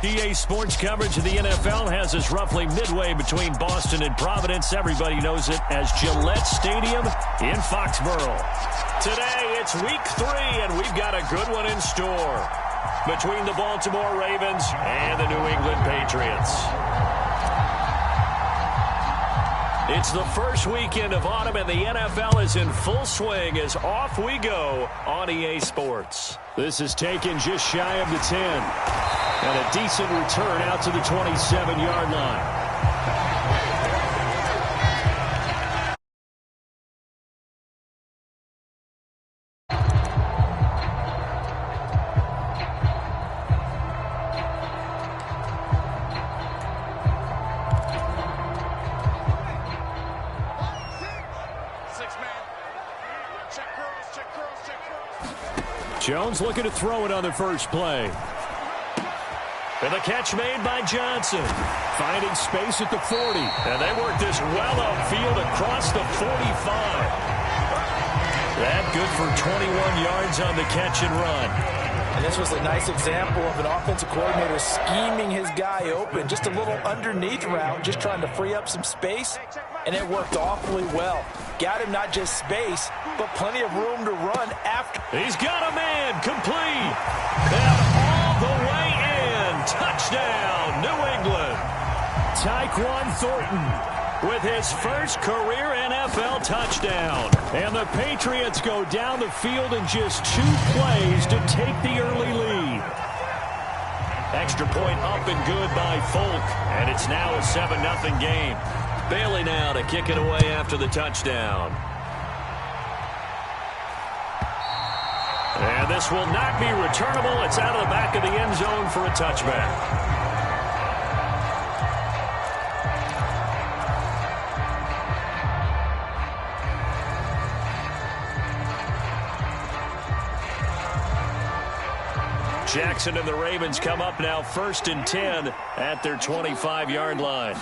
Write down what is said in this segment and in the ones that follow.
EA Sports coverage of the NFL has us roughly midway between Boston and Providence. Everybody knows it as Gillette Stadium in Foxborough. Today, it's week 3, and we've got a good one in store between the Baltimore Ravens and the New England Patriots. It's the first weekend of autumn, and the NFL is in full swing as off we go on EA Sports. This is taken just shy of the 10. And a decent return out to the 27-yard line. Jones looking to throw it on the first play. And the catch made by Johnson. Finding space at the 40. And they work this well upfield across the 45. That good for 21 yards on the catch and run. And this was a nice example of an offensive coordinator scheming his guy open. Just a little underneath route, just trying to free up some space. And it worked awfully well. Got him not just space, but plenty of room to run after. He's got a man complete. And all the way in. Touchdown, New England. Tyquan Thornton with his first career NFL touchdown. And the Patriots go down the field in just 2 plays to take the early lead. Extra point up and good by Folk. And it's now a 7-0 game. Bailey now to kick it away after the touchdown. And this will not be returnable. It's out of the back of the end zone for a touchback. Jackson and the Ravens come up now 1st and 10 at their 25-yard line.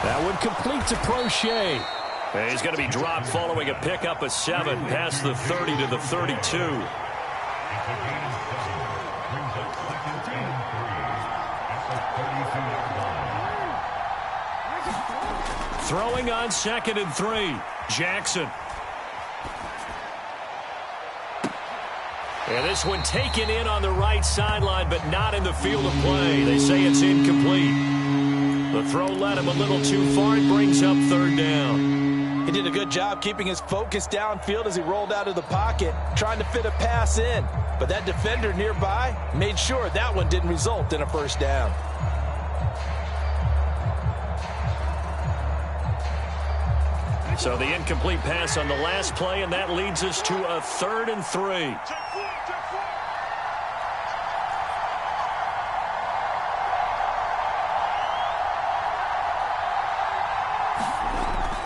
That one complete to Prochet. And he's going to be dropped following a pickup of 7 past the 30 to the 32. Throwing on 2nd and 3. Jackson. And this one taken in on the right sideline, but not in the field of play. They say it's incomplete. The throw led him a little too far. It brings up 3rd down. He did a good job keeping his focus downfield as he rolled out of the pocket, trying to fit a pass in. But that defender nearby made sure that one didn't result in a 1st down. So the incomplete pass on the last play, and that leads us to a 3rd and 3.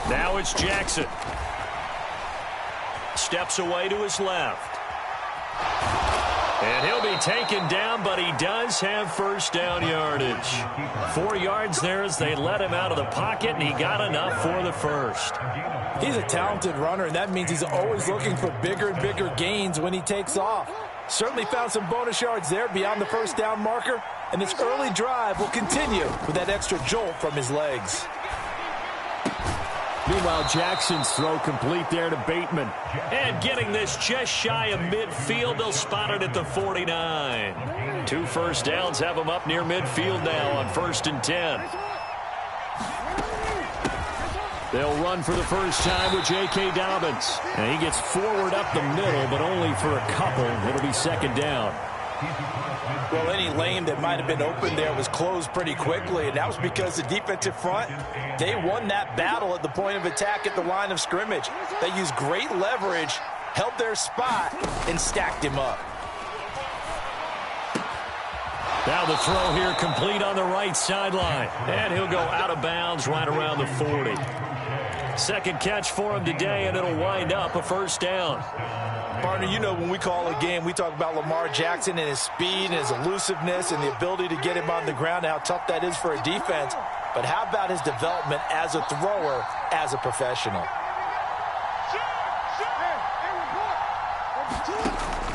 Now it's Jackson. Steps away to his left. And he'll be taken down, but he does have 1st down yardage. 4 yards there as they let him out of the pocket, and he got enough for the 1st. He's a talented runner, and that means he's always looking for bigger and bigger gains when he takes off. Certainly found some bonus yards there beyond the 1st down marker, and this early drive will continue with that extra jolt from his legs. Meanwhile, Jackson's throw complete there to Bateman. And getting this just shy of midfield, they'll spot it at the 49. 2 1st downs have him up near midfield now on 1st and 10. They'll run for the first time with J.K. Dobbins. And he gets forward up the middle, but only for a couple. It'll be 2nd down. Well, any lane that might have been open there was closed pretty quickly, and that was because the defensive front, they won that battle at the point of attack at the line of scrimmage. They used great leverage, held their spot, and stacked him up. Now the throw here complete on the right sideline. And he'll go out of bounds right around the 40. 2nd catch for him today, and it'll wind up a 1st down. Partner, you know when we call a game, we talk about Lamar Jackson and his speed and his elusiveness and the ability to get him on the ground and how tough that is for a defense. But how about his development as a thrower, as a professional?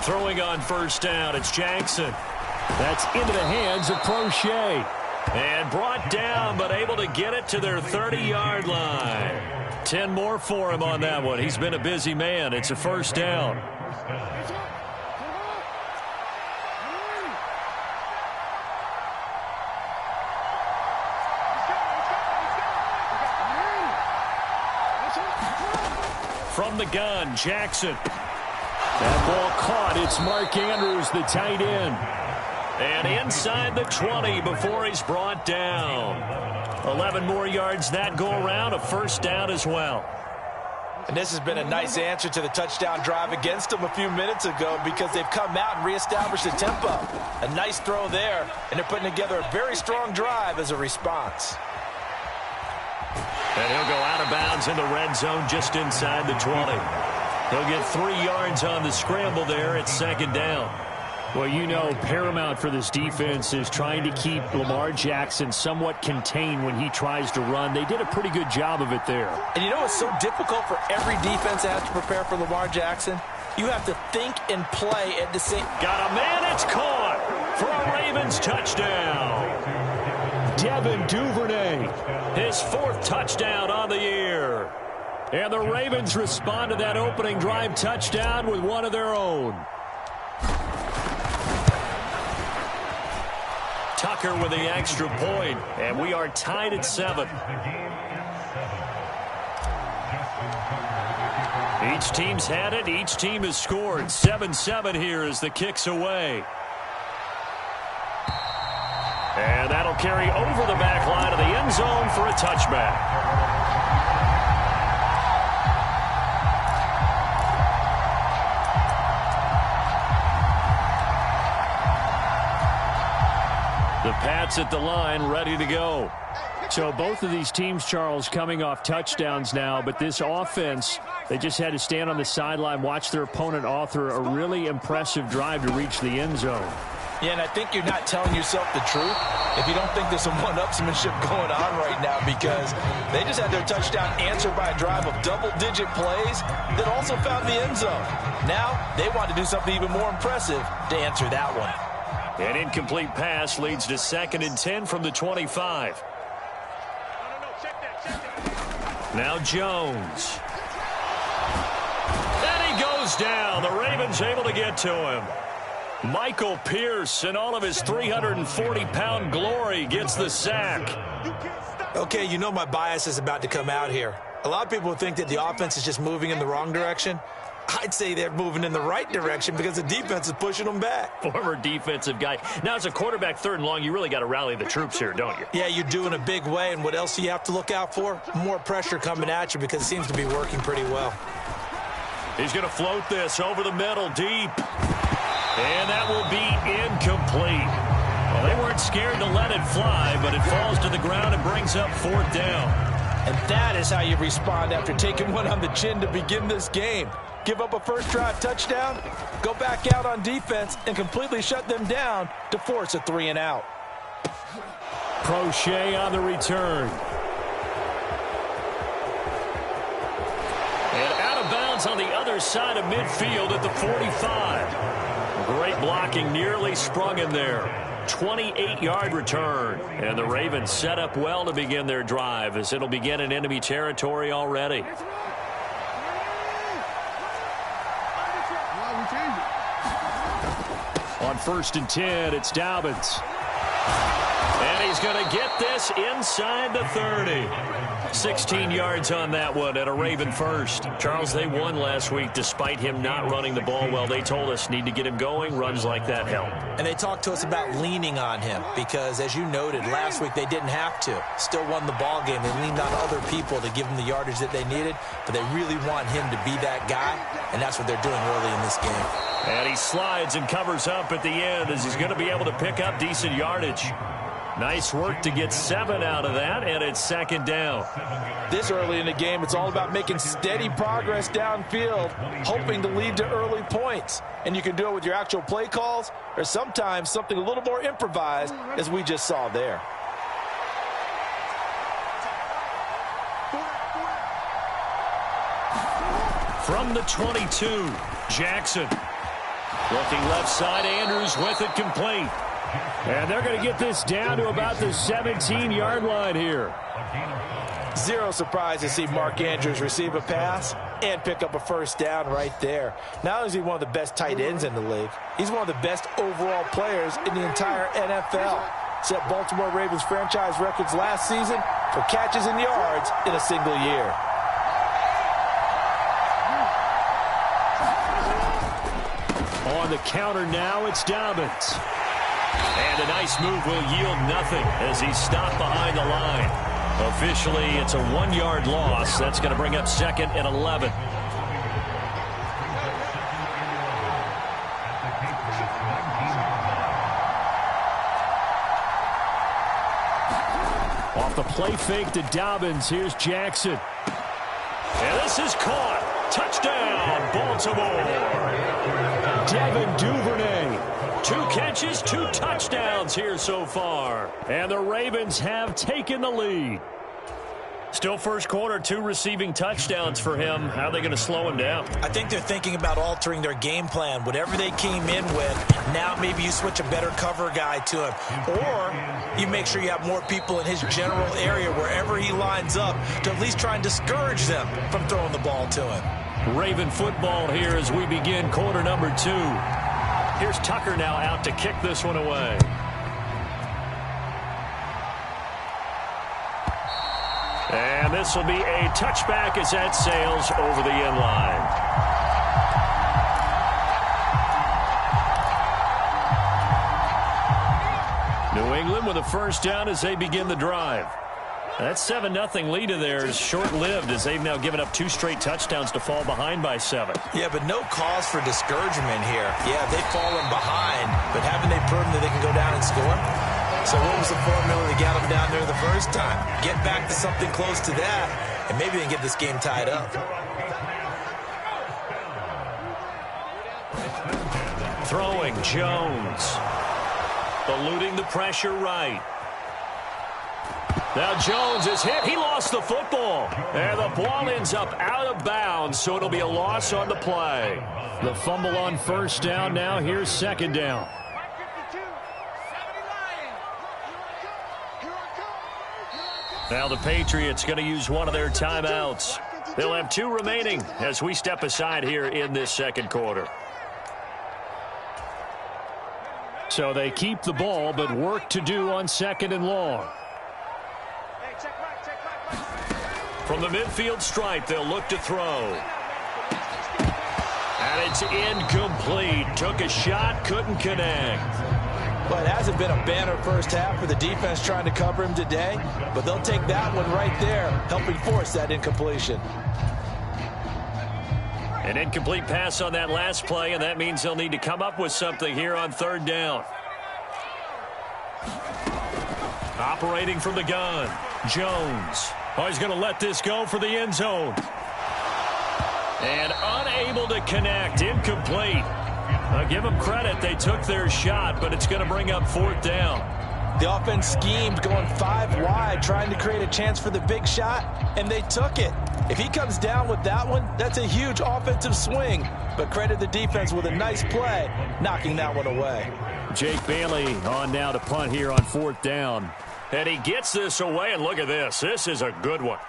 Throwing on 1st down, it's Jackson. That's into the hands of Prochet. And brought down, but able to get it to their 30-yard line. 10 more for him on that one. He's been a busy man. It's a first down. From the gun, Jackson. That ball caught. It's Mark Andrews, the tight end. And inside the 20 before he's brought down. 11 more yards that go around, a first down as well. And this has been a nice answer to the touchdown drive against them a few minutes ago because they've come out and reestablished the tempo. A nice throw there, and they're putting together a very strong drive as a response. And he'll go out of bounds in the red zone just inside the 20. He'll get 3 yards on the scramble there at second down. Well, you know, paramount for this defense is trying to keep Lamar Jackson somewhat contained when he tries to run. They did a pretty good job of it there. And you know what's so difficult for every defense that has to prepare for Lamar Jackson? You have to think and play at the same... Got a man, it's caught for a Ravens touchdown. Devin Duvernay, his 4th touchdown on the year. And the Ravens respond to that opening drive touchdown with one of their own. Tucker with the extra point, and we are tied at 7. Each team's had it. Each team has scored. 7-7 here as the kick's away. And that'll carry over the back line of the end zone for a touchback. The Pats at the line, ready to go. So both of these teams, Charles, coming off touchdowns now, but this offense, they just had to stand on the sideline, watch their opponent author a really impressive drive to reach the end zone. Yeah, and I think you're not telling yourself the truth if you don't think there's some one-upsmanship going on right now, because they just had their touchdown answered by a drive of double-digit plays that also found the end zone. Now they want to do something even more impressive to answer that one. An incomplete pass leads to 2nd and 10 from the 25. Now Jones. And he goes down. The Ravens able to get to him. Michael Pierce, in all of his 340-pound glory, gets the sack. Okay, you know my bias is about to come out here. A lot of people think that the offense is just moving in the wrong direction. I'd say they're moving in the right direction because the defense is pushing them back. Former defensive guy. Now, as a quarterback 3rd and long, you really got to rally the troops here, don't you? Yeah, you do in a big way. And what else do you have to look out for? More pressure coming at you because it seems to be working pretty well. He's going to float this over the middle, deep. And that will be incomplete. Well, they weren't scared to let it fly, but it falls to the ground and brings up 4th down. And that is how you respond after taking one on the chin to begin this game. Give up a first drive touchdown, go back out on defense, and completely shut them down to force a 3-and-out. Prochet on the return. And out of bounds on the other side of midfield at the 45. Great blocking, nearly sprung in there. 28-yard return. And the Ravens set up well to begin their drive as it'll begin in enemy territory already. On 1st and 10, it's Dobbins. And he's going to get this inside the 30. 16 yards on that one and a Raven first. Charles, they won last week despite him not running the ball well. They told us need to get him going. Runs like that help. And they talked to us about leaning on him because, as you noted, last week they didn't have to. Still won the ball game. They leaned on other people to give them the yardage that they needed, but they really want him to be that guy, and that's what they're doing early in this game. And he slides and covers up at the end as he's going to be able to pick up decent yardage. Nice work to get 7 out of that, and it's 2nd down. This early in the game, it's all about making steady progress downfield, hoping to lead to early points. And you can do it with your actual play calls or sometimes something a little more improvised, as we just saw there. From the 22, Jackson. Looking left side, Andrews with it complete. And they're going to get this down to about the 17-yard line here. Zero surprise to see Mark Andrews receive a pass and pick up a first down right there. Not only is he one of the best tight ends in the league, he's one of the best overall players in the entire NFL. Set Baltimore Ravens franchise records last season for catches and yards in a single year. On the counter now, it's Dobbins. And a nice move will yield nothing as he's stopped behind the line. Officially, it's a 1-yard loss. That's going to bring up 2nd and 11. Off the play fake to Dobbins. Here's Jackson. And this is caught. Touchdown, Baltimore. Devin Duvernay. 2 catches, 2 touchdowns here so far. And the Ravens have taken the lead. Still first quarter, 2 receiving touchdowns for him. How are they going to slow him down? I think they're thinking about altering their game plan. Whatever they came in with, now maybe you switch a better cover guy to him. Or you make sure you have more people in his general area wherever he lines up to at least try and discourage them from throwing the ball to him. Raven football here as we begin quarter number 2. Here's Tucker now out to kick this one away. And this will be a touchback as that sails over the end line. New England with a first down as they begin the drive. That 7-0 lead of theirs is short-lived as they've now given up 2 straight touchdowns to fall behind by 7. Yeah, but no cause for discouragement here. Yeah, they've fallen behind, but haven't they proven that they can go down and score? So what was the formula that got them down there the first time? Get back to something close to that, and maybe they can get this game tied up. Throwing Jones. Eluding the pressure right. Now Jones is hit. He lost the football. And the ball ends up out of bounds, so it'll be a loss on the play. The fumble on first down now. Here's second down. Now the Patriots going to use one of their timeouts. They'll have 2 remaining as we step aside here in this second quarter. So they keep the ball, but work to do on 2nd and long. From the midfield stripe, they'll look to throw. And it's incomplete. Took a shot, couldn't connect. Well, it hasn't been a banner first half for the defense trying to cover him today, but they'll take that one right there, helping force that incompletion. An incomplete pass on that last play, and that means they'll need to come up with something here on 3rd down. Operating from the gun, Jones. Oh, he's going to let this go for the end zone. And unable to connect, incomplete. I'll give them credit. They took their shot, but it's going to bring up 4th down. The offense schemed going 5 wide, trying to create a chance for the big shot, and they took it. If he comes down with that one, that's a huge offensive swing. But credit the defense with a nice play, knocking that one away. Jake Bailey on now to punt here on 4th down. And he gets this away, and look at this. This is a good one.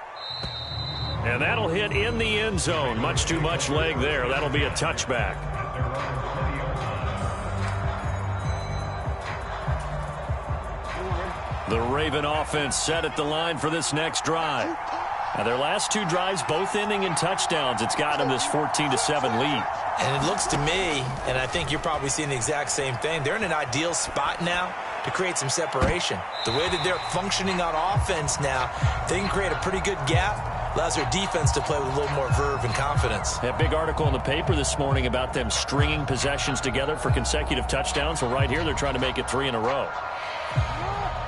And that'll hit in the end zone. Much too much leg there. That'll be a touchback. The Raven offense set at the line for this next drive. Now their last 2 drives both ending in touchdowns. It's got them this 14-7 lead. And it looks to me, and I think you're probably seeing the exact same thing, they're in an ideal spot now to create some separation. The way that they're functioning on offense now, they can create a pretty good gap, allows their defense to play with a little more verve and confidence. That big article in the paper this morning about them stringing possessions together for consecutive touchdowns. Well, right here they're trying to make it 3 in a row.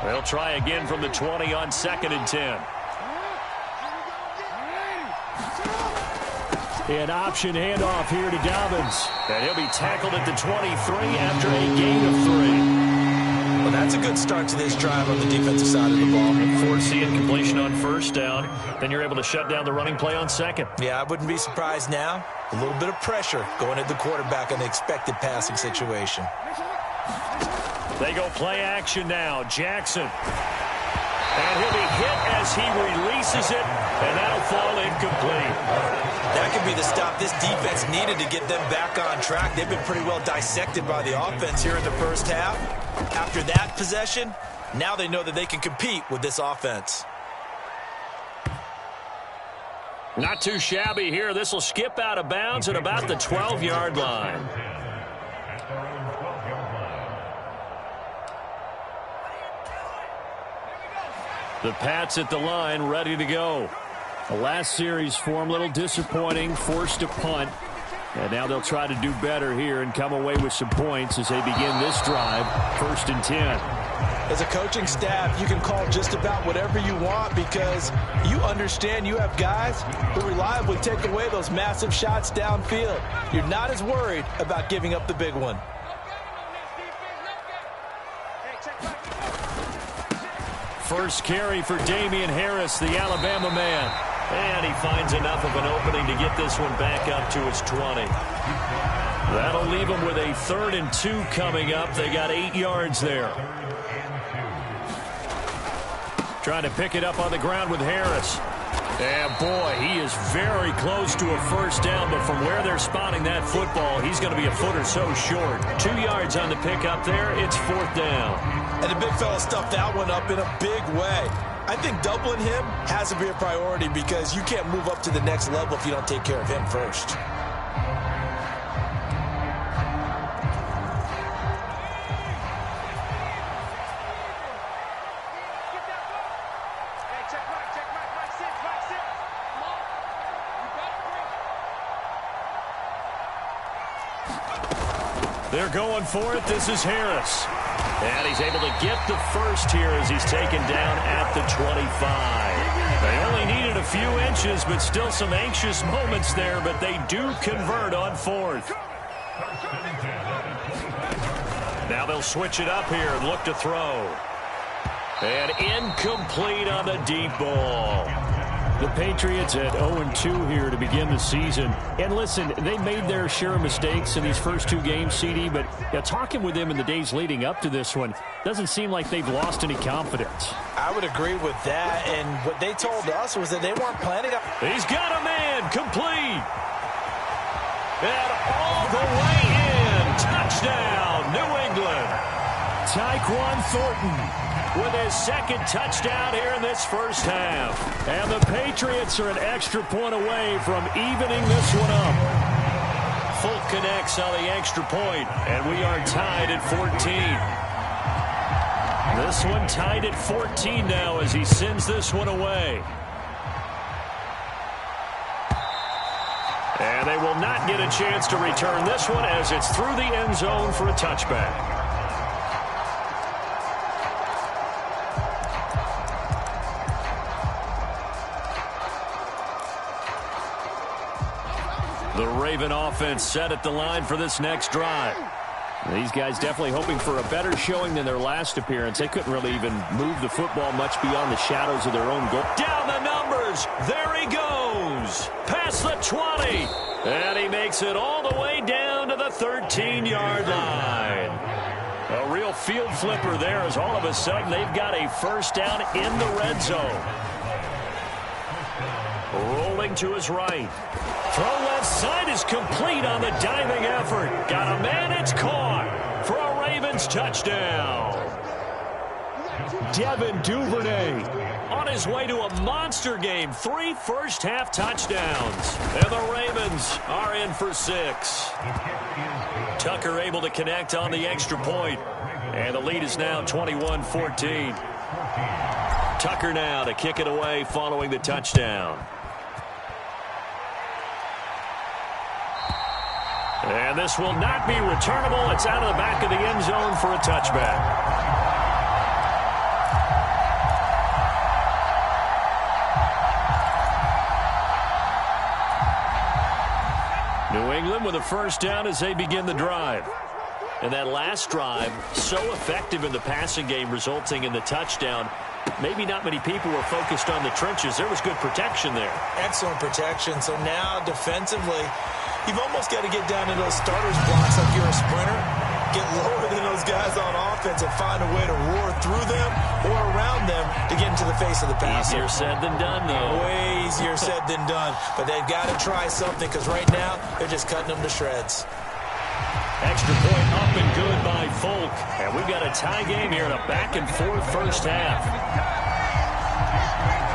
They'll try again from the 20 on 2nd and 10. An option handoff here to Dobbins. And he'll be tackled at the 23 after a gain of 3. Well, that's a good start to this drive on the defensive side of the ball. Force the incompletion on first down. Then you're able to shut down the running play on 2nd. Yeah, I wouldn't be surprised now. A little bit of pressure going at the quarterback on the expected passing situation. They go play action now. Jackson. And he'll be hit as he releases it, and that'll fall incomplete. That could be the stop this defense needed to get them back on track. They've been pretty well dissected by the offense here in the first half. After that possession, now they know that they can compete with this offense. Not too shabby here. This will skip out of bounds at about the 12-yard line. The Pats at the line, ready to go. The last series for them, a little disappointing, forced a punt. And now they'll try to do better here and come away with some points as they begin this drive, 1st and 10. As a coaching staff, you can call just about whatever you want because you understand you have guys who reliably take away those massive shots downfield. You're not as worried about giving up the big one. First carry for Damian Harris, the Alabama man. And he finds enough of an opening to get this one back up to his 20. That'll leave him with a 3rd and 2 coming up. They got 8 yards there. Trying to pick it up on the ground with Harris. And boy, he is very close to a first down, but from where they're spotting that football, he's going to be a foot or so short. 2 yards on the pickup there. It's 4th down. And the big fella stuffed that one up in a big way. I think doubling him has to be a priority because you can't move up to the next level if you don't take care of him first. They're going for it. This is Harris. And he's able to get the first here as he's taken down at the 25. They only needed a few inches, but still some anxious moments there, but they do convert on 4th. Now they'll switch it up here and look to throw. And incomplete on the deep ball. The Patriots at 0-2 here to begin the season. And listen, they made their share of mistakes in these first 2 games, CD, but talking with them in the days leading up to this one, doesn't seem like they've lost any confidence. I would agree with that, and what they told us was that they weren't planning on... He's got a man, complete. And all the way in, touchdown, New England. Tyquan Thornton with his 2nd touchdown here in this first half. And the Patriots are an extra point away from evening this one up. Fulk connects on the extra point, and we are tied at 14. This one tied at 14 now as he sends this one away. And they will not get a chance to return this one as it's through the end zone for a touchback. The Raven offense set at the line for this next drive. These guys definitely hoping for a better showing than their last appearance. They couldn't really even move the football much beyond the shadows of their own goal. Down the numbers. There he goes. Past the 20. And he makes it all the way down to the 13-yard line. A real field flipper there as all of a sudden they've got a first down in the red zone. Rolling to his right. Throw left side is complete on the diving effort. Got a man, it's caught for a Ravens touchdown. Devin Duvernay on his way to a monster game. 3 first-half touchdowns. And the Ravens are in for 6. Tucker able to connect on the extra point. And the lead is now 21-14. Tucker now to kick it away following the touchdown. And this will not be returnable. It's out of the back of the end zone for a touchback. New England with a first down as they begin the drive. And that last drive, so effective in the passing game, resulting in the touchdown. Maybe not many people were focused on the trenches. There was good protection there. Excellent protection. So now defensively, you've almost got to get down to those starters blocks like you're a sprinter. get lower than those guys on offense and find a way to roar through them or around them to get into the face of the passer. Easier said than done, though. Way easier said than done. But they've got to try something because right now they're just cutting them to shreds. Extra point up and good by Folk. And we've got a tie game here in a back-and-forth first half.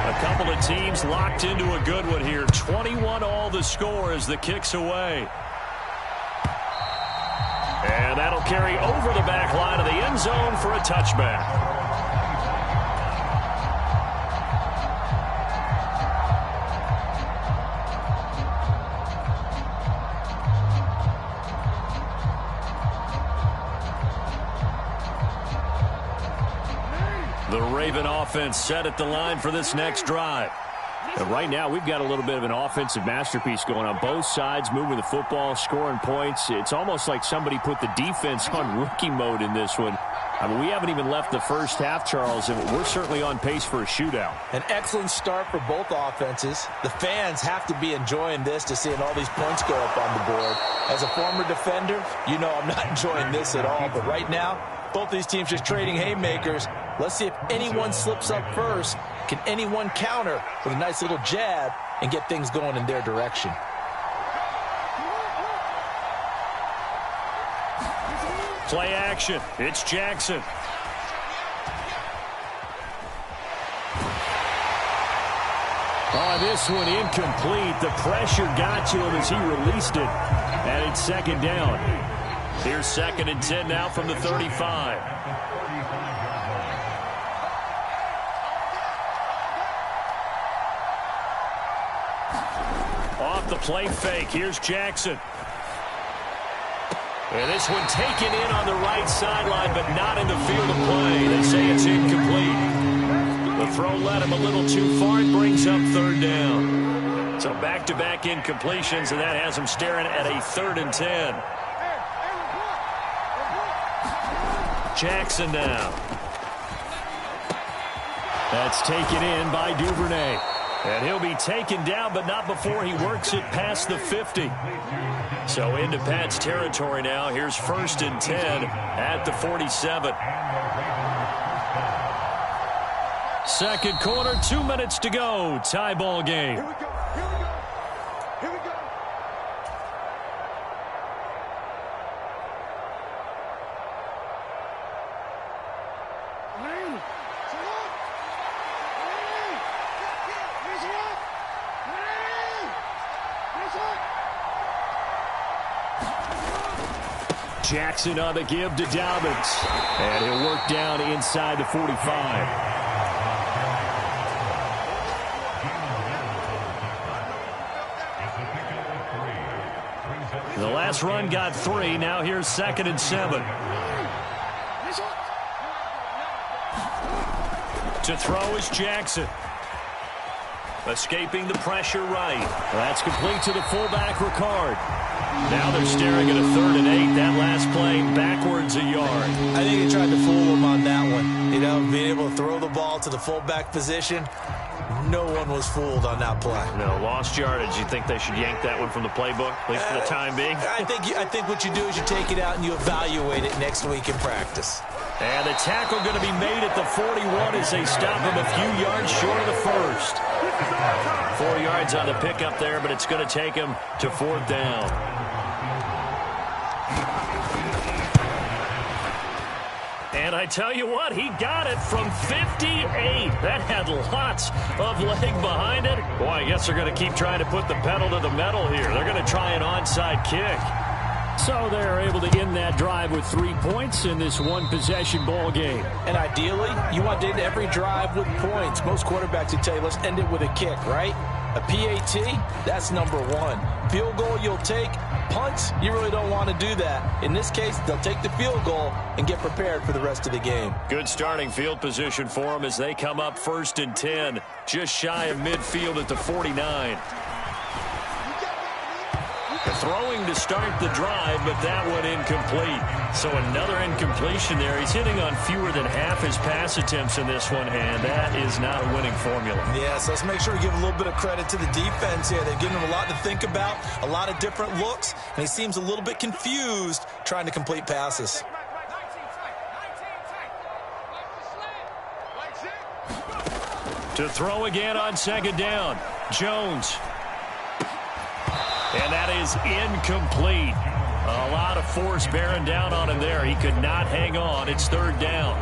A couple of teams locked into a good one here. 21 all the score as the kick's away. And that'll carry over the back line of the end zone for a touchback. The Raven offense set at the line for this next drive. And right now, we've got a little bit of an offensive masterpiece going on. Both sides moving the football, scoring points. It's almost like somebody put the defense on rookie mode in this one. I mean, we haven't even left the first half, Charles, and we're certainly on pace for a shootout. An excellent start for both offenses. The fans have to be enjoying this to seeing all these points go up on the board. As a former defender, you know I'm not enjoying this at all. But right now, both these teams just trading haymakers. Let's see if anyone slips up first. Can anyone counter with a nice little jab and get things going in their direction? Play action. It's Jackson. Oh, this one incomplete. The pressure got to him as he released it. And it's second down. Here's 2nd and 10 now from the 35. Off the play fake. Here's Jackson. And this one taken in on the right sideline, but not in the field of play. They say it's incomplete. The throw led him a little too far. It brings up 3rd down. So back-to-back incompletions, and that has him staring at a 3rd and 10. Jackson now. That's taken in by Duvernay. And he'll be taken down, but not before he works it past the 50. So into Pat's territory now. Here's 1st and 10 at the 47. Second quarter, 2 minutes to go. Tie ball game. Here we go. Here we go. Here we go. Jackson on the give to Dobbins. And he'll work down inside the 45. The last run got 3. Now here's 2nd and 7. To throw is Jackson. Escaping the pressure right. That's complete to the fullback, Ricard. Now they're staring at a 3rd and 8. That last play backwards a yard. I think he tried to fool him on that one. You know, being able to throw the ball to the fullback position. No one was fooled on that play. No, lost yardage. You think they should yank that one from the playbook, at least for the time being? I think what you do is you take it out and you evaluate it next week in practice. And the tackle going to be made at the 41 as they stop him a few yards short of the 1st. 4 yards on the pickup there, but it's going to take him to 4th down. And I tell you what, he got it from 58. That had lots of leg behind it. Boy, I guess they're going to keep trying to put the pedal to the metal here. They're going to try an onside kick. So they're able to end that drive with 3 points in this one-possession ball game. And ideally, you want to end every drive with points. Most quarterbacks would tell you, let's end it with a kick, right? A PAT, that's number 1. Field goal you'll take. Punts, you really don't want to do that. In this case, they'll take the field goal and get prepared for the rest of the game. Good starting field position for them as they come up 1st and 10, just shy of midfield at the 49. Throwing to start the drive, but that one incomplete. So another incompletion there. He's hitting on fewer than half his pass attempts in this one, and that is not a winning formula. Yes, let's make sure we give a little bit of credit to the defense here. They've given him a lot to think about, a lot of different looks, and he seems a little bit confused trying to complete passes. To throw again on second down, Jones. And that is incomplete. A lot of force bearing down on him there. He could not hang on. It's third down.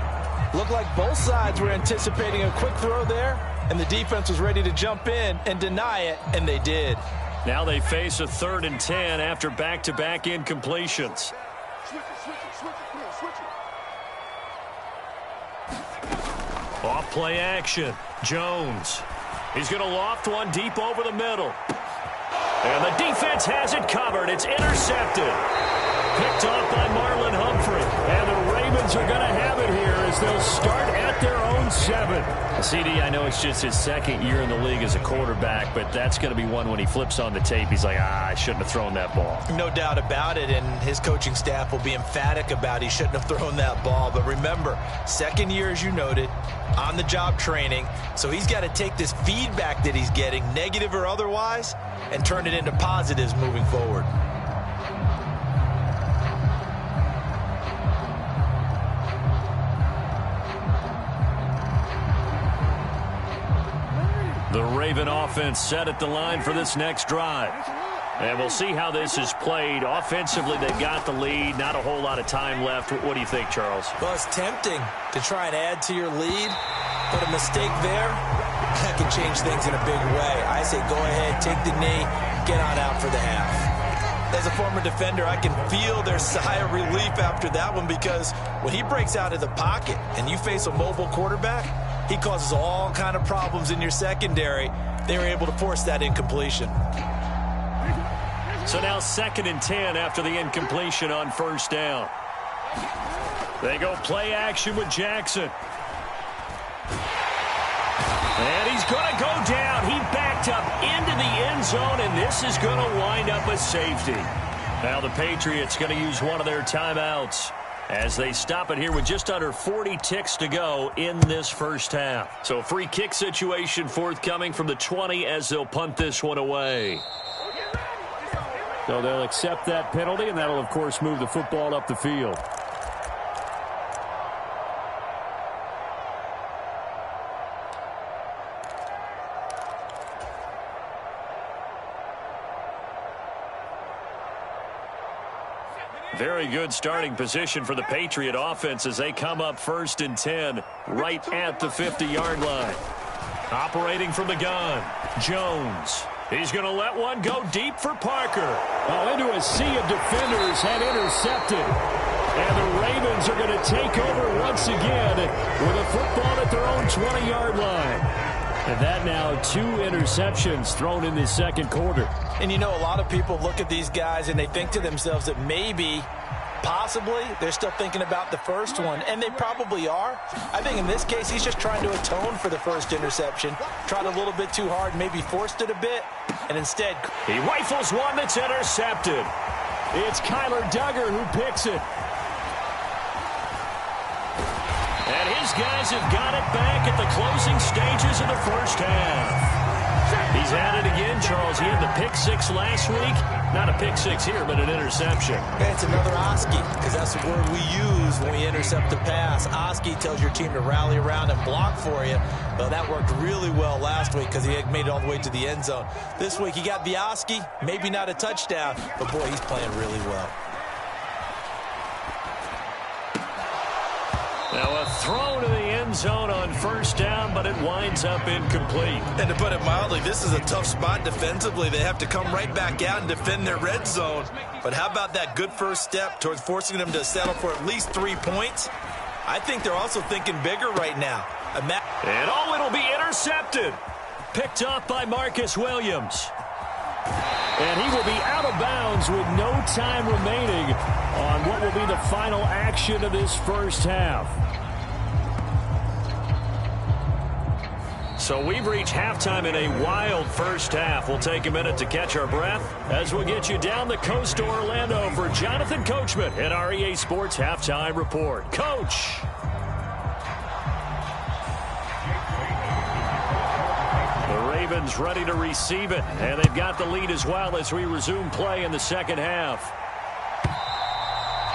Looked like both sides were anticipating a quick throw there, and the defense was ready to jump in and deny it, and they did. Now they face a 3rd and 10 after back-to-back incompletions. Off play action. Jones. He's going to loft one deep over the middle. And the defense has it covered. It's intercepted. Picked off by Marlon Humphrey. And the Ravens are going to have it here as they'll start at their own 7. CD, I know it's just his second year in the league as a quarterback, but that's going to be one when he flips on the tape. He's like, I shouldn't have thrown that ball. No doubt about it, and his coaching staff will be emphatic about he shouldn't have thrown that ball. But remember, second year, as you noted, on-the-job training, so he's got to take this feedback that he's getting, negative or otherwise, and turn it into positives moving forward. The Raven offense set at the line for this next drive. And we'll see how this is played. Offensively, they've got the lead. Not a whole lot of time left. What do you think, Charles? Well, it's tempting to try and add to your lead, but a mistake there, that can change things in a big way. I say go ahead, take the knee, get on out for the half. As a former defender, I can feel their sigh of relief after that one, because when he breaks out of the pocket and you face a mobile quarterback, he causes all kind of problems in your secondary. They were able to force that incompletion. So now 2nd and 10 after the incompletion on first down. They go play action with Jackson. And he's going to go down. He backed up into the end zone, and this is going to wind up a safety. Now the Patriots going to use one of their timeouts as they stop it here with just under 40 ticks to go in this first half. So free kick situation forthcoming from the 20 as they'll punt this one away. So they'll accept that penalty, and that'll, of course, move the football up the field. Very good starting position for the Patriot offense as they come up 1st and 10 right at the 50-yard line. Operating from the gun, Jones. He's going to let one go deep for Parker. Well, into a sea of defenders and intercepted. And the Ravens are going to take over once again with a football at their own 20-yard line. And that now 2 interceptions thrown in the second quarter. And you know, a lot of people look at these guys and they think to themselves that maybe, possibly, they're still thinking about the first one, and they probably are. I think in this case, he's just trying to atone for the first interception. Tried a little bit too hard, maybe forced it a bit, and instead he rifles one that's intercepted. It's Kyler Duggar who picks it. And his guys have got it back at the closing stages of the first half. He's at it again, Charles. He had the pick 6 last week. Not a pick 6 here, but an interception. Yeah, it's another Oski, because that's the word we use when we intercept the pass. Oski tells your team to rally around and block for you. Well, that worked really well last week because he had made it all the way to the end zone. This week he got the Oski, maybe not a touchdown, but boy, he's playing really well. Now a throw to the end zone on first down, but it winds up incomplete. And to put it mildly, this is a tough spot defensively. They have to come right back out and defend their red zone. But how about that good first step towards forcing them to settle for at least 3 points? I think they're also thinking bigger right now. And oh, it'll be intercepted. Picked off by Marcus Williams. And he will be out of bounds with no time remaining on what will be the final action of this first half. So we've reached halftime in a wild first half. We'll take a minute to catch our breath as we get you down the coast to Orlando for Jonathan Coachman at our EA Sports Halftime Report. Coach! The Ravens ready to receive it, and they've got the lead as well as we resume play in the second half.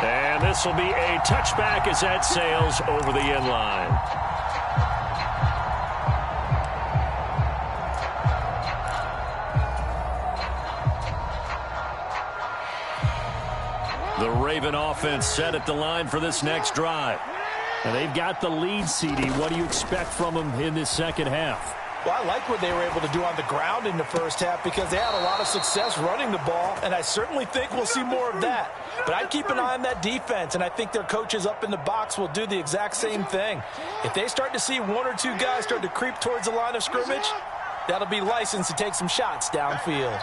And this will be a touchback as that sails over the end line. The Raven offense set at the line for this next drive. And they've got the lead, CD. What do you expect from them in this second half? Well, I like what they were able to do on the ground in the first half because they had a lot of success running the ball, and I certainly think we'll see more of that. But I'd keep an eye on that defense, and I think their coaches up in the box will do the exact same thing. If they start to see one or two guys start to creep towards the line of scrimmage, that'll be licensed to take some shots downfield.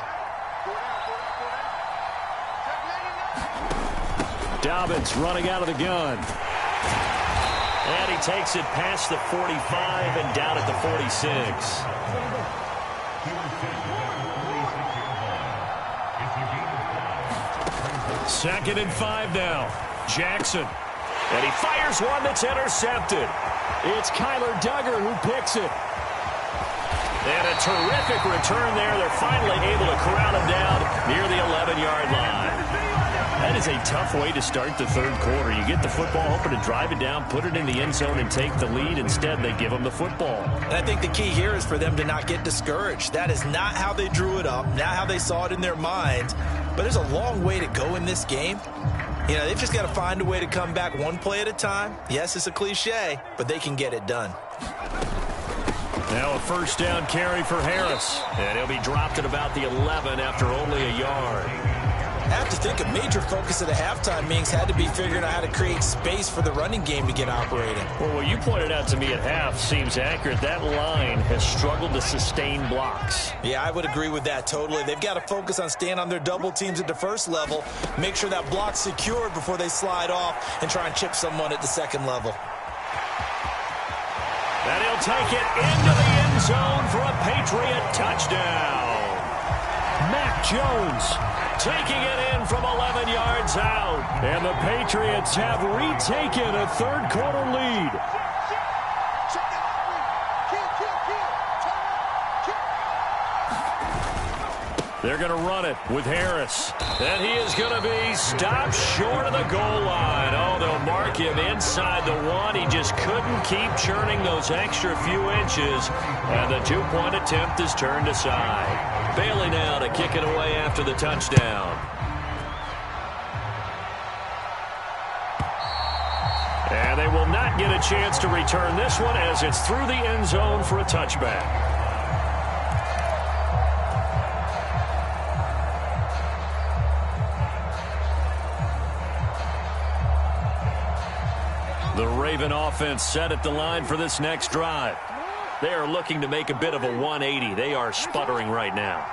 Dobbins running out of the gun. And he takes it past the 45 and down at the 46. Second and 5 now. Jackson. And he fires one that's intercepted. It's Kyler Duggar who picks it. And a terrific return there. They're finally able to corral him down near the 11-yard line. That is a tough way to start the third quarter. You get the football, hoping to drive it down, put it in the end zone, and take the lead. Instead, they give them the football. And I think the key here is for them to not get discouraged. That is not how they drew it up, not how they saw it in their minds. But there's a long way to go in this game. You know, they've just got to find a way to come back one play at a time. Yes, it's a cliche, but they can get it done. Now a first down carry for Harris. And he'll be dropped at about the 11 after only a yard. I have to think a major focus at a halftime meetings had to be figuring out how to create space for the running game to get operating. Well, what you pointed out to me at half seems accurate. That line has struggled to sustain blocks. Yeah, I would agree with that totally. They've got to focus on staying on their double teams at the first level, make sure that block's secured before they slide off and try and chip someone at the second level. And he'll take it into the end zone for a Patriot touchdown. Mac Jones taking it in from 11 yards out. And the Patriots have retaken a third quarter lead. They're going to run it with Harris. And he is going to be stopped short of the goal line. Oh, they'll mark him inside the one. He just couldn't keep churning those extra few inches. And the two-point attempt is turned aside. Bailey now to kick it away after the touchdown. And they will not get a chance to return this one as it's through the end zone for a touchback. The Raven offense set at the line for this next drive. They are looking to make a bit of a 180. They are sputtering right now.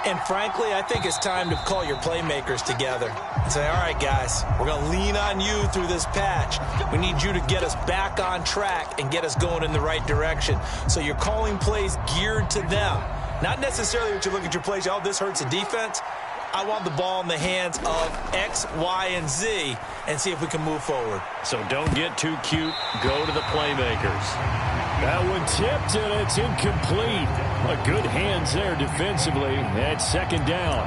And frankly, I think it's time to call your playmakers together and say, all right, guys, we're going to lean on you through this patch. We need you to get us back on track and get us going in the right direction. So you're calling plays geared to them. Not necessarily that you look at your plays, oh, this hurts the defense. I want the ball in the hands of X, Y, and Z and see if we can move forward. So don't get too cute. Go to the playmakers. That one tipped, and it's incomplete. A good hands there defensively at second down.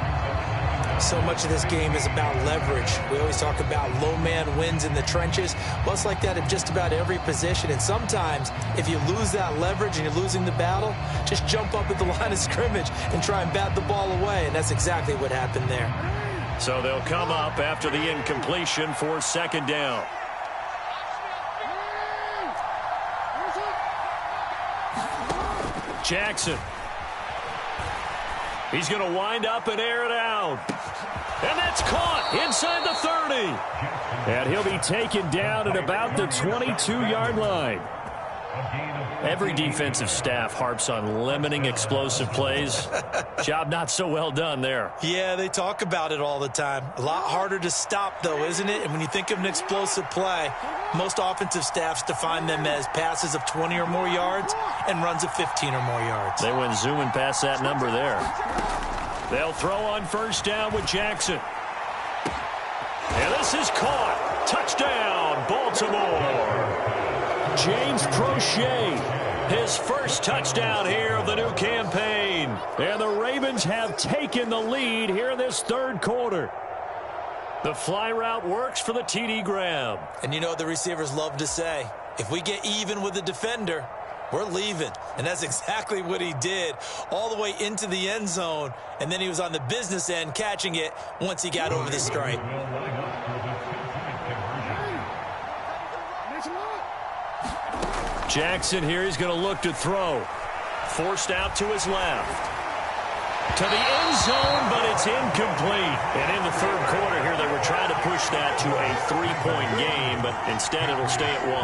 So much of this game is about leverage. We always talk about low man wins in the trenches. Well, it's like that in just about every position. And sometimes, if you lose that leverage and you're losing the battle, just jump up at the line of scrimmage and try and bat the ball away. And that's exactly what happened there. So they'll come up after the incompletion for second down. Jackson. He's going to wind up and air it out. And that's caught inside the 30. And he'll be taken down at about the 22-yard line. Every defensive staff harps on limiting explosive plays. Job not so well done there. Yeah, they talk about it all the time. A lot harder to stop, though, isn't it? And when you think of an explosive play, most offensive staffs define them as passes of 20 or more yards and runs of 15 or more yards. They went zooming past that number there. They'll throw on first down with Jackson. And this is caught. Touchdown, Baltimore. James Prochet, his first touchdown here of the new campaign. And the Ravens have taken the lead here in this third quarter. The fly route works for the TD grab. And you know what the receivers love to say? If we get even with the defender, we're leaving. And that's exactly what he did, all the way into the end zone. And then he was on the business end catching it once he got over the stripe. Jackson here, he's going to look to throw. Forced out to his left. To the end zone, but it's incomplete. And in the third quarter here, they were trying to push that to a 3-point game, but instead it'll stay at 1.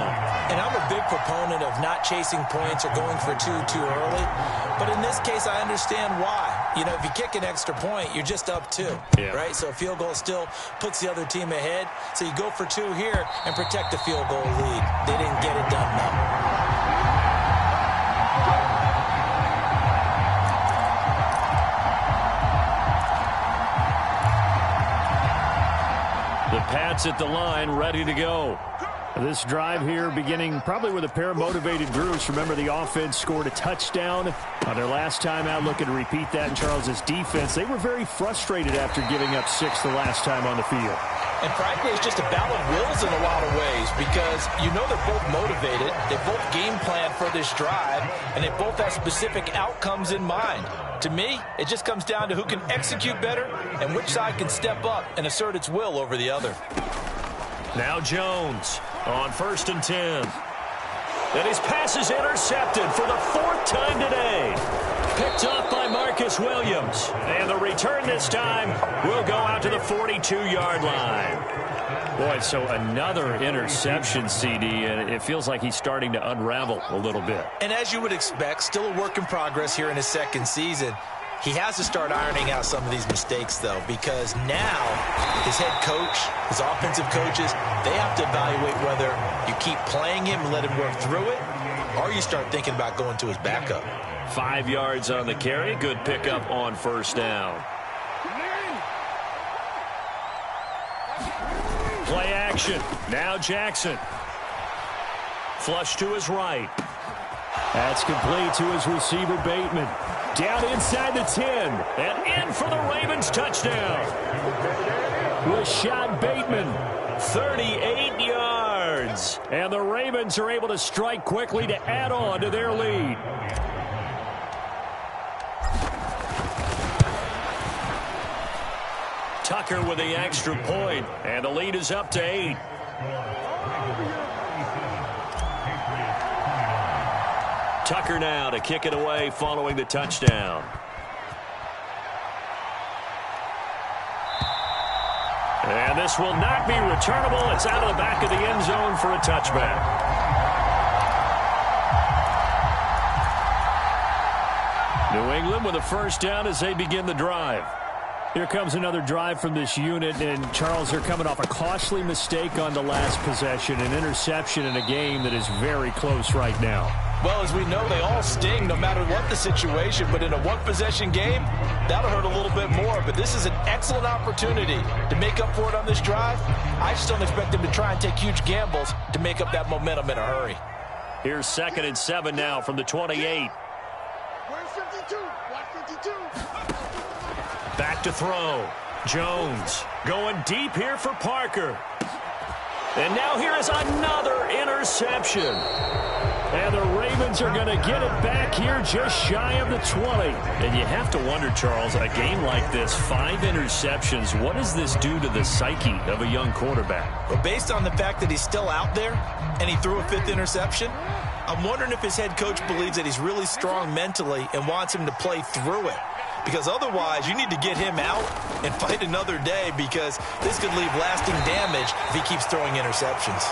And I'm a big proponent of not chasing points or going for two too early. But in this case, I understand why. You know, if you kick an extra point, you're just up 2, right? So a field goal still puts the other team ahead. So you go for 2 here and protect the field goal lead. They didn't get it done, though. The Pats at the line, ready to go. This drive here beginning probably with a pair of motivated groups. Remember, the offense scored a touchdown on their last time out. Looking to repeat that in Charles's defense. They were very frustrated after giving up 6 the last time on the field. And frankly, it's just a battle of wills in a lot of ways because you know they're both motivated. They both game plan for this drive, and they both have specific outcomes in mind. To me, it just comes down to who can execute better and which side can step up and assert its will over the other. Now Jones on 1st and 10. And his pass is intercepted for the 4th time today. Picked off by Marcus Williams. And the return this time will go out to the 42-yard line. Boy, so another interception, CD, and it feels like he's starting to unravel a little bit. And as you would expect, still a work in progress here in his second season. He has to start ironing out some of these mistakes, though, because now his head coach, his offensive coaches, they have to evaluate whether you keep playing him and let him work through it, or you start thinking about going to his backup. 5 yards on the carry. Good pickup on first down. Play action. Now Jackson. Flush to his right. That's complete to his receiver, Bateman. Down inside the 10. And in for the Ravens touchdown. Rashad Bateman, 38 yards. And the Ravens are able to strike quickly to add on to their lead. Tucker with the extra point, and the lead is up to 8. Tucker now to kick it away following the touchdown. And this will not be returnable. It's out of the back of the end zone for a touchback. New England with a first down as they begin the drive. Here comes another drive from this unit, and Charles, they're coming off a costly mistake on the last possession, an interception in a game that is very close right now. Well, as we know, they all sting no matter what the situation, but in a one-possession game, that'll hurt a little bit more. But this is an excellent opportunity to make up for it on this drive. I just don't expect them to try and take huge gambles to make up that momentum in a hurry. Here's 2nd and 7 now from the 28. Where's 52? Watch 52. Back to throw. Jones going deep here for Parker. And now here is another interception. And the Ravens are going to get it back here just shy of the 20. And you have to wonder, Charles, a game like this, 5 interceptions, what does this do to the psyche of a young quarterback? Well, based on the fact that he's still out there and he threw a 5th interception, I'm wondering if his head coach believes that he's really strong mentally and wants him to play through it. Because otherwise, you need to get him out and fight another day because this could leave lasting damage if he keeps throwing interceptions.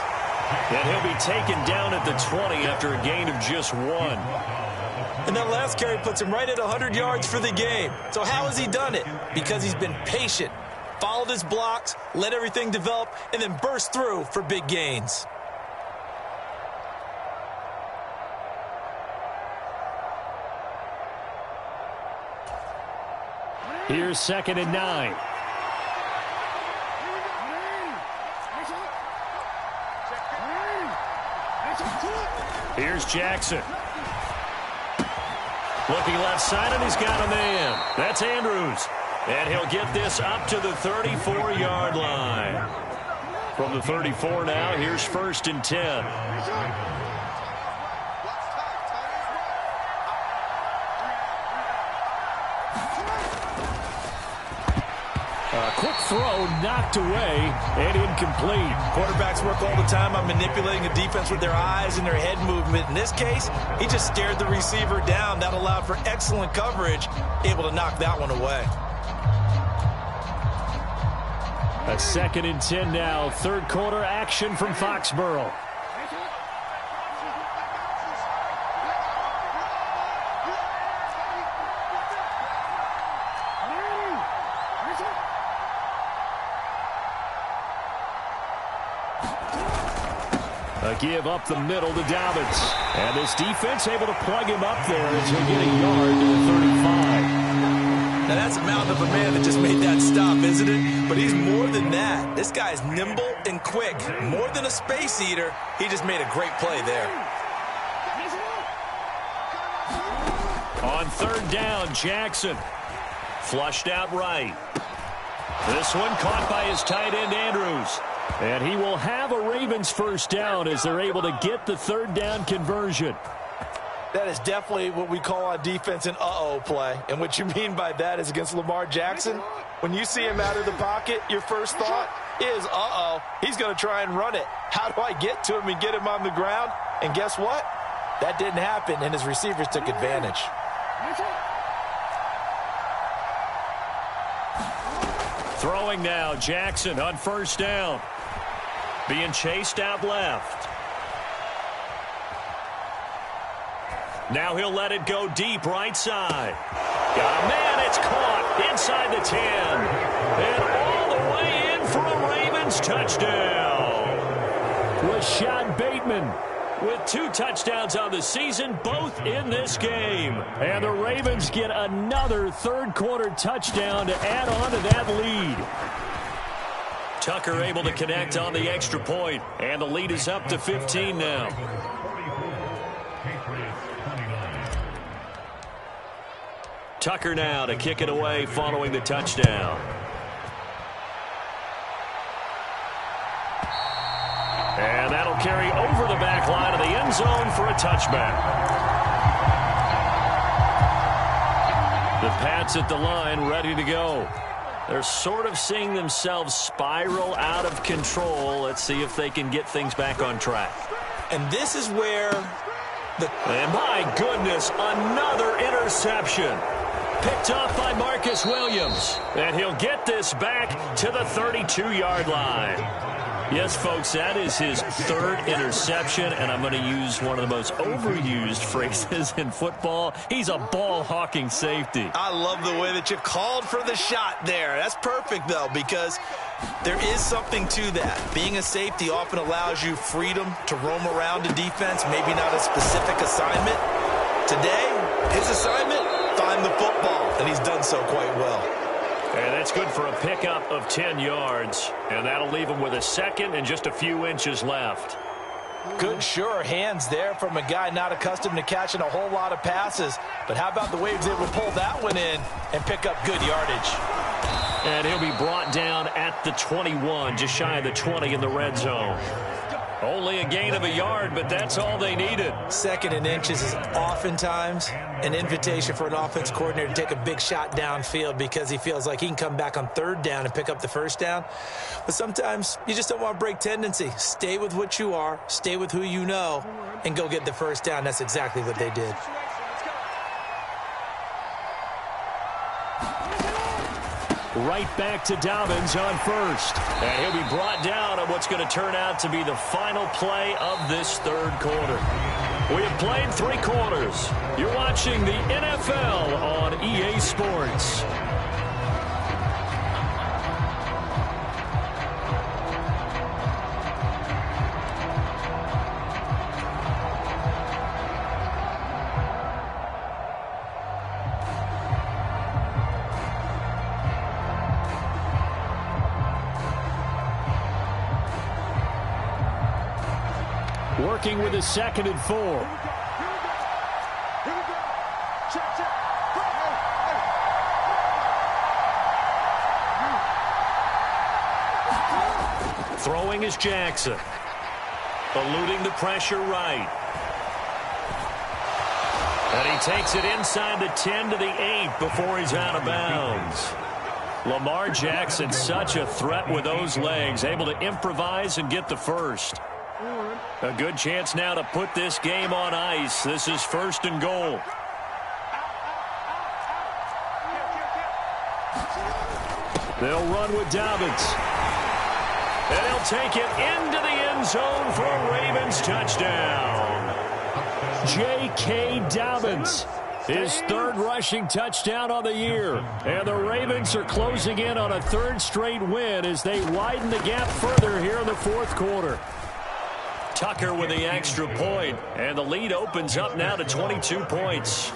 And he'll be taken down at the 20 after a gain of just 1. And that last carry puts him right at 100 yards for the game. So how has he done it? Because he's been patient, followed his blocks, let everything develop, and then burst through for big gains. Here's 2nd and 9. Here's Jackson. Looking left side, and he's got a man. That's Andrews. And he'll get this up to the 34-yard line. From the 34 now, here's 1st and 10. A quick throw knocked away and incomplete. Quarterbacks work all the time on manipulating a defense with their eyes and their head movement. In this case, he just stared the receiver down. That allowed for excellent coverage, able to knock that one away. A 2nd and 10 now. 3rd quarter action from Foxborough. A give up the middle to Dobbins. And this defense able to plug him up there as he'll get a yard to the 35. Now that's a mountain of a man that just made that stop, isn't it? But he's more than that. This guy's nimble and quick. More than a space eater, he just made a great play there. On 3rd down, Jackson. Flushed out right. This one caught by his tight end, Andrews. And he will have a Ravens 1st down as they're able to get the 3rd down conversion. That is definitely what we call on defense an uh-oh play. And what you mean by that is against Lamar Jackson, when you see him out of the pocket, your first thought is, uh-oh, he's going to try and run it. How do I get to him and get him on the ground? And guess what? That didn't happen, and his receivers took advantage. Throwing now, Jackson on 1st down. Being chased out left. Now he'll let it go deep right side. Got a man, it's caught inside the 10. And all the way in for a Ravens touchdown. Rashad Bateman with 2 touchdowns on the season, both in this game. And the Ravens get another 3rd quarter touchdown to add on to that lead. Tucker able to connect on the extra point, and the lead is up to 15 now. Tucker now to kick it away following the touchdown. And that'll carry over the back line of the end zone for a touchback. The Pats at the line ready to go. They're sort of seeing themselves spiral out of control. Let's see if they can get things back on track. And this is where And my goodness, another interception. Picked off by Marcus Williams. And he'll get this back to the 32-yard line. Yes, folks, that is his 3rd interception, and I'm going to use one of the most overused phrases in football. He's a ball-hawking safety. I love the way that you called for the shot there. That's perfect, though, because there is something to that. Being a safety often allows you freedom to roam around a defense, maybe not a specific assignment. Today, his assignment, find the football, and he's done so quite well. And that's good for a pickup of 10 yards. And that'll leave him with a 2nd and just a few inches left. Good, sure hands there from a guy not accustomed to catching a whole lot of passes. But how about the way he was able to pull that one in and pick up good yardage? And he'll be brought down at the 21, just shy of the 20 in the red zone. Only a gain of a yard, but that's all they needed. 2nd and inches is oftentimes an invitation for an offense coordinator to take a big shot downfield because he feels like he can come back on 3rd down and pick up the 1st down. But sometimes you just don't want to break tendency. Stay with what you are, stay with who you know, and go get the 1st down. That's exactly what they did. Right back to Dobbins on first. And he'll be brought down on what's going to turn out to be the final play of this third quarter. We have played 3 quarters. You're watching the NFL on EA Sports. Working with a 2nd and 4. Here we go. Check, check. Go. Hey. Throwing is Jackson. Eluding the pressure right. And he takes it inside the 10 to the 8 before he's out of bounds. Lamar Jackson, such a threat with those legs, able to improvise and get the first. A good chance now to put this game on ice. This is 1st and goal. They'll run with Dobbins. And he'll take it into the end zone for a Ravens touchdown. J.K. Dobbins, his 3rd rushing touchdown on the year. And the Ravens are closing in on a 3rd straight win as they widen the gap further here in the 4th quarter. Tucker with the extra point, and the lead opens up now to 22 points.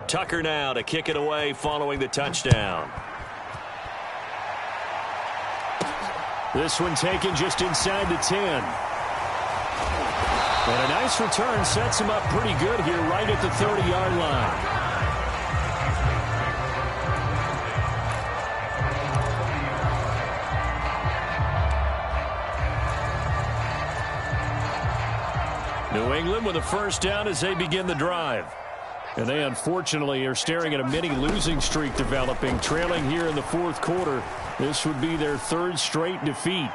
Tucker now to kick it away following the touchdown. This one taken just inside the 10. And a nice return sets him up pretty good here right at the 30-yard line. New England with a first down as they begin the drive. And they unfortunately are staring at a mini losing streak developing, trailing here in the 4th quarter. This would be their 3rd straight defeat.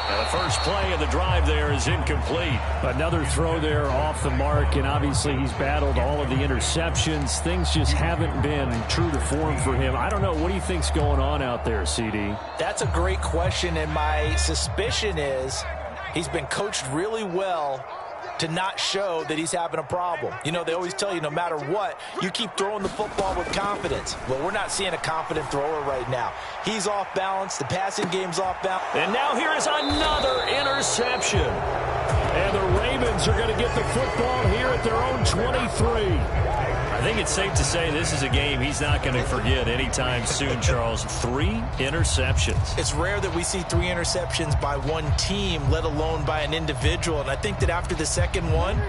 And the first play of the drive there is incomplete. Another throw there off the mark, and obviously he's battled all of the interceptions. Things just haven't been true to form for him. I don't know. What do you think's going on out there, CD? That's a great question, and my suspicion is he's been coached really well to not show that he's having a problem. You know, they always tell you no matter what, you keep throwing the football with confidence. Well, we're not seeing a confident thrower right now. He's off balance. The passing game's off balance. And now here is another interception. And the Ravens are going to get the football here at their own 23. I think it's safe to say this is a game he's not going to forget anytime soon, Charles. 3 interceptions. It's rare that we see 3 interceptions by one team, let alone by an individual. And I think that after the second one,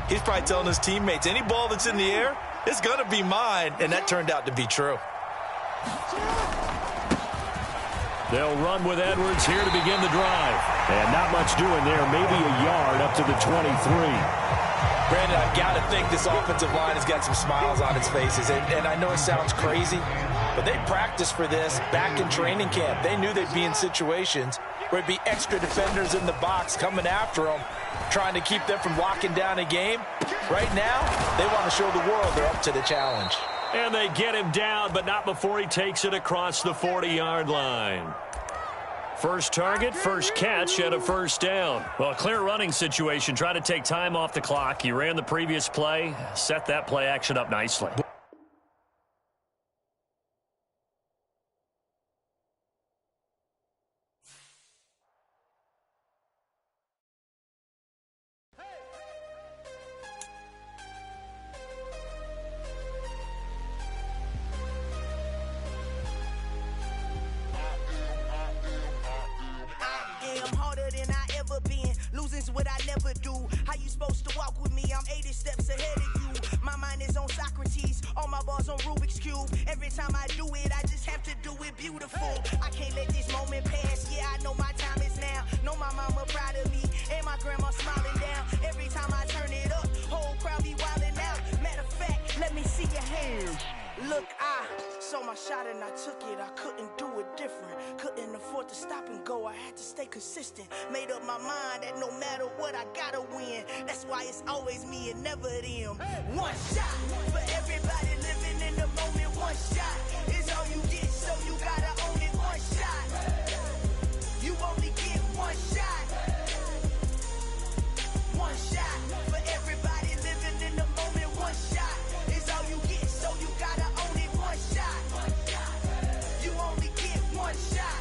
he's probably telling his teammates, any ball that's in the air, it's going to be mine. And that turned out to be true. They'll run with Edwards here to begin the drive. And not much doing there, maybe a yard up to the 23. Brandon, I've got to think this offensive line has got some smiles on its faces. And I know it sounds crazy, but they practiced for this back in training camp. They knew they'd be in situations where it'd be extra defenders in the box coming after them, trying to keep them from locking down a game. Right now, they want to show the world they're up to the challenge. And they get him down, but not before he takes it across the 40-yard line. First target, first catch, and a first down. Well, a clear running situation. Try to take time off the clock. He ran the previous play, set that play action up nicely. What I never do. How you supposed to walk with me? I'm 80 steps ahead of you. My mind is on Socrates, all my balls on Rubik's Cube. Every time I do it, I just have to do it beautiful. I can't let this moment pass. Yeah, I know my time is now. Know my mama proud of me, and my grandma smiling down. Every time I turn it up, whole crowd be wilding out. Matter of fact, let me see your hands. Look, I saw my shot and I took it. I couldn't do it different. Couldn't afford afford to stop and go. I had to stay consistent. Made up my mind that no matter what, I gotta win. That's why it's always me and never them. One shot for everybody living in the moment. One shot is all you get, so you gotta own it. One shot. You only get one shot. One shot for everybody living in the moment. One shot is all you get, so you gotta own it. One shot. You only get one shot.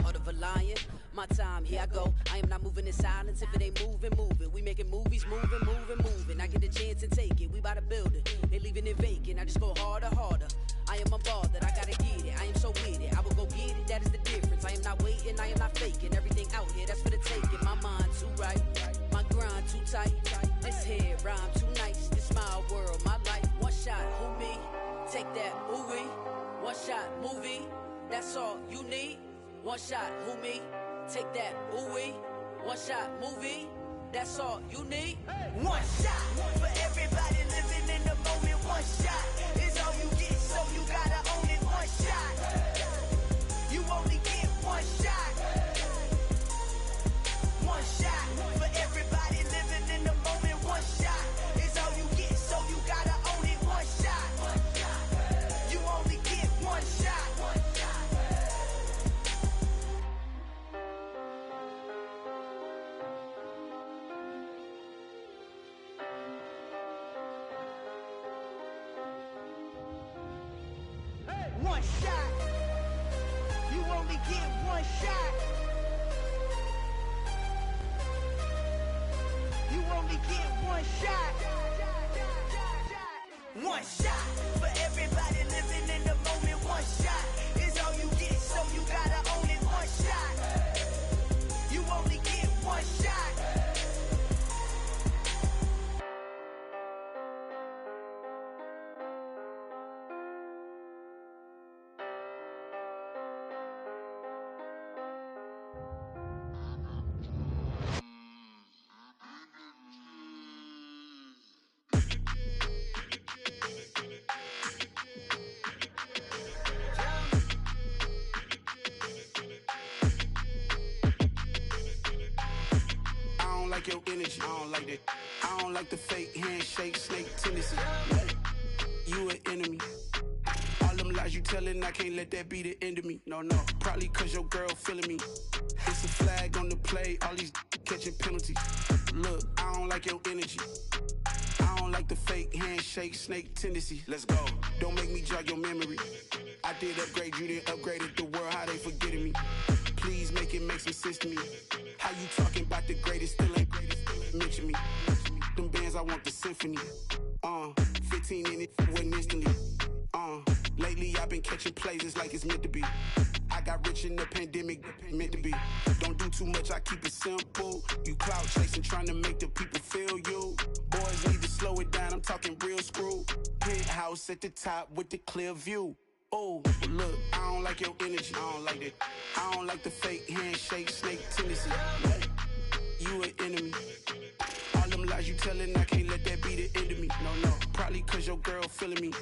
Heart of a lion, my time, here I go. I am not moving in silence. If it ain't moving, move it. We making movies, moving, moving, moving. I get a chance and take it. We bout to build it. They leaving it vacant. I just go harder, harder. I am a ball that I gotta get it. I am so with it. I will go get it. That is the difference. I am not waiting. I am not faking. Everything out here, that's for the taking. My mind too right. My grind too tight. This head rhyme too nice. This my world, my life. One shot, who me? Take that, ooh wee. One shot, movie. That's all you need. One shot, who me? Take that, ooh wee. One shot, movie. That's all you need. One shot for everybody living in the moment. One shot is all you get, so you gotta own it. One shot. You only get one shot. One shot for everybody living in the moment. One shot is all you get, so you gotta own it. One shot. You only get one shot. One shot. You only get one shot. You only get one shot. One shot for everybody living in the moment. One shot is all you get, so you gotta own it. One shot. You only get one shot. Your energy, I don't like that. I don't like the fake handshake, snake tendency. You an enemy. All them lies you telling, I can't let that be the end of me. No, probably cause your girl feeling me. It's a flag on the play, all these catching penalties. Look, I don't like your energy. I don't like the fake handshake, snake tendency. Let's go. Don't make me jog your memory. I did upgrade, you didn't upgrade it. The world, how they forgetting me. Please make it make some sense to me. How you talking about the greatest, still ain't greatest, mention me. Them bands, I want the symphony. 15 in it, wasn't instantly. Lately I've been catching plays, it's like it's meant to be. I got rich in the pandemic, meant to be. Don't do too much, I keep it simple. You clout chasing, trying to make the people feel you. Boys need to slow it down, I'm talking real screw. Penthouse at the top with the clear view. Oh, look, I don't like your energy, I don't like that. I don't like the fake handshake, snake tendency. You an enemy. All them lies you telling, I can't let that be the end of me. No, probably cause your girl feeling me.